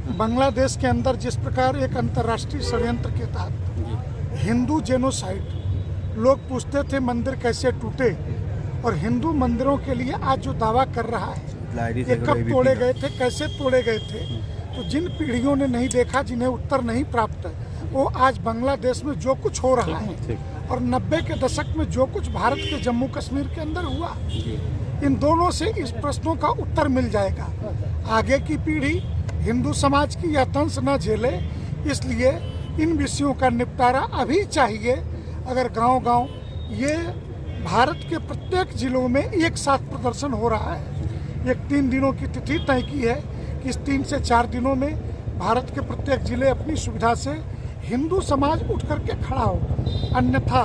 बांग्लादेश के अंदर जिस प्रकार एक अंतर्राष्ट्रीय षड्यंत्र के तहत हिंदू जेनोसाइड, लोग पूछते थे मंदिर कैसे टूटे, और हिंदू मंदिरों के लिए आज जो दावा कर रहा है ये कब तोड़े गए थे, कैसे तोड़े गए थे, तो जिन पीढ़ियों ने नहीं देखा, जिन्हें उत्तर नहीं प्राप्त है, वो आज बांग्लादेश में जो कुछ हो रहा है और 90 के दशक में जो कुछ भारत के जम्मू कश्मीर के अंदर हुआ, इन दोनों से इस प्रश्नों का उत्तर मिल जाएगा। आगे की पीढ़ी हिंदू समाज की यह दंश न झेले, इसलिए इन विषयों का निपटारा अभी चाहिए। अगर गांव-गांव ये भारत के प्रत्येक जिलों में एक साथ प्रदर्शन हो रहा है, एक 3 दिनों की तिथि तय की है कि इस 3 से 4 दिनों में भारत के प्रत्येक जिले अपनी सुविधा से हिंदू समाज उठ करके खड़ा हो। अन्यथा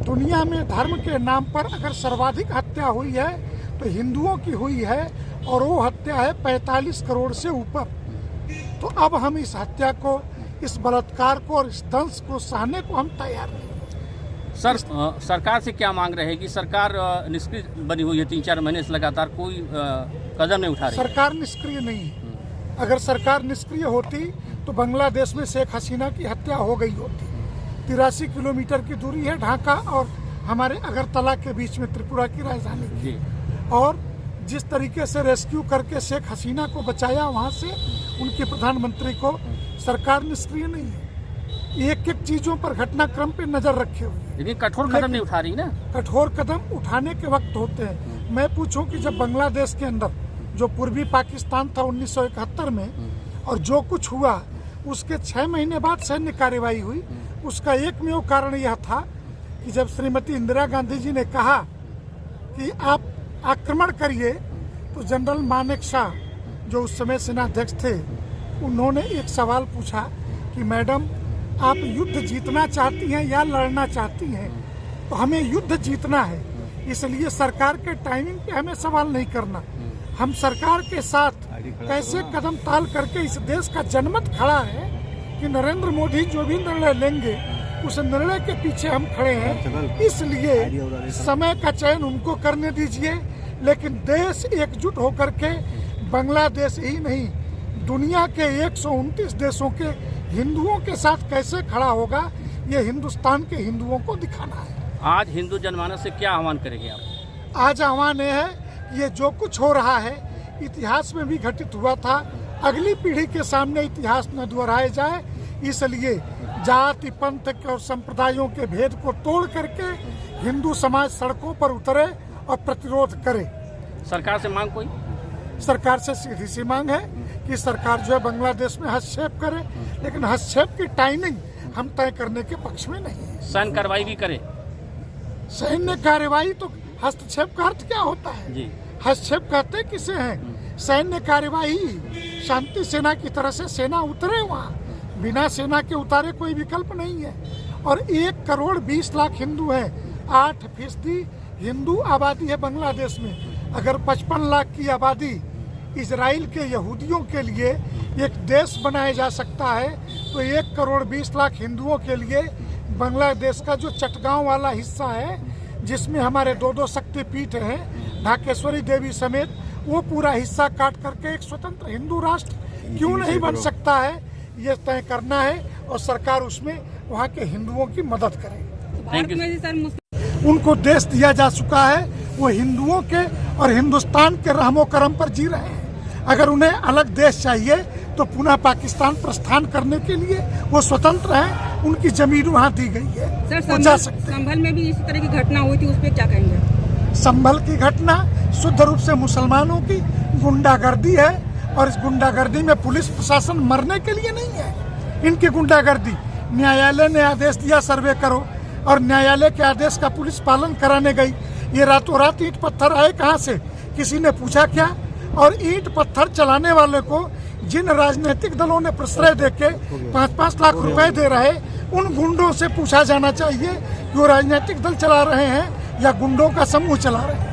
दुनिया में धर्म के नाम पर अगर सर्वाधिक हत्या हुई है तो हिंदुओं की हुई है, और वो हत्या है 45 करोड़ से ऊपर। तो अब हम इस हत्या को, इस बलात्कार को और इस दंश को सहने को हम तैयार नहीं। सर, सरकार से क्या मांग रहेगी? सरकार निष्क्रिय बनी हुई है, 3-4 महीने से लगातार कोई कदम नहीं उठा रही। सरकार निष्क्रिय नहीं है। अगर सरकार निष्क्रिय होती तो बांग्लादेश में शेख हसीना की हत्या हो गई होती। 83 किलोमीटर की दूरी है ढाका और हमारे अगरतला के बीच में, त्रिपुरा की राजधानी की। और जिस तरीके से रेस्क्यू करके शेख हसीना को बचाया वहाँ से उनके प्रधानमंत्री को, सरकार निष्क्रिय नहीं है। एक-एक चीजों पर, घटनाक्रम पे नजर रखे हुए, लेकिन कठोर कदम नहीं उठा रही ना। कठोर कदम उठाने के वक्त होते हैं। मैं पूछूं कि जब बांग्लादेश के अंदर जो पूर्वी पाकिस्तान था 1971 में, और जो कुछ हुआ उसके 6 महीने बाद सैन्य कार्रवाई हुई, उसका एकमेव कारण यह था कि जब श्रीमती इंदिरा गांधी जी ने कहा कि आप आक्रमण करिए, तो जनरल मानेकशॉ जो उस समय सेनाध्यक्ष थे, उन्होंने एक सवाल पूछा कि मैडम आप युद्ध जीतना चाहती हैं या लड़ना चाहती हैं? तो हमें युद्ध जीतना है, इसलिए सरकार के टाइमिंग पे हमें सवाल नहीं करना। हम सरकार के साथ कैसे कदम ताल करके इस देश का जनमत खड़ा है कि नरेंद्र मोदी जो भी निर्णय लेंगे उस निर्णय के पीछे हम खड़े हैं। इसलिए समय का चयन उनको करने दीजिए, लेकिन देश एकजुट होकर के बांग्लादेश ही नहीं, दुनिया के 129 देशों के हिंदुओं के साथ कैसे खड़ा होगा, ये हिंदुस्तान के हिंदुओं को दिखाना है। आज हिंदू जनमानस से क्या आह्वान करेंगे आप? आज आह्वान ये है कि ये जो कुछ हो रहा है इतिहास में भी घटित हुआ था, अगली पीढ़ी के सामने इतिहास न दोहराया जाए, इसलिए जाति, पंथ और संप्रदायों के भेद को तोड़ करके हिंदू समाज सड़कों पर उतरे और प्रतिरोध करे। सरकार से मांग कोई? सरकार से सीधी सी मांग है कि सरकार जो है बांग्लादेश में हस्तक्षेप करे, लेकिन हस्तक्षेप की टाइमिंग हम तय करने के पक्ष में नहीं है। सैन्य कार्रवाई भी करे। सैन्य कार्रवाई तो हस्तक्षेप का अर्थ क्या होता है जी? हस्तक्षेप कहते किसे हैं? सैन्य कार्रवाई शांति सेना की तरह से सेना उतरे वहाँ, बिना सेना के उतारे कोई विकल्प नहीं है। और 1 करोड़ 20 लाख हिंदू हैं, 8% हिंदू आबादी है बांग्लादेश में। अगर 55 लाख की आबादी इजराइल के यहूदियों के लिए एक देश बनाया जा सकता है, तो 1 करोड़ 20 लाख हिंदुओं के लिए बांग्लादेश का जो चटगांव वाला हिस्सा है, जिसमें हमारे 2 शक्तिपीठ हैं, ढाकेश्वरी देवी समेत, वो पूरा हिस्सा काट करके एक स्वतंत्र हिंदू राष्ट्र क्यों नहीं बन सकता है, ये तय करना है। और सरकार उसमें वहाँ के हिंदुओं की मदद करे। उनको देश दिया जा चुका है, वो हिंदुओं के और हिंदुस्तान के रहमो करम पर जी रहे हैं। अगर उन्हें अलग देश चाहिए तो पुनः पाकिस्तान प्रस्थान करने के लिए वो स्वतंत्र हैं, उनकी जमीन वहाँ दी गई है। सर, संभल में भी इसी तरह की घटना हुई थी, उस पर क्या कहेंगे? संभल की घटना शुद्ध रूप से मुसलमानों की गुंडागर्दी है, और इस गुंडागर्दी में पुलिस प्रशासन मरने के लिए नहीं है। इनकी गुंडागर्दी, न्यायालय ने आदेश दिया सर्वे करो, और न्यायालय के आदेश का पुलिस पालन कराने गई। ये रातों रात ईंट पत्थर आए कहाँ से, किसी ने पूछा क्या? और ईंट पत्थर चलाने वाले को जिन राजनीतिक दलों ने प्रश्रय देके 5-5 लाख रुपए दे रहे, उन गुंडों से पूछा जाना चाहिए कि वो राजनीतिक दल चला रहे हैं या गुंडों का समूह चला रहे हैं।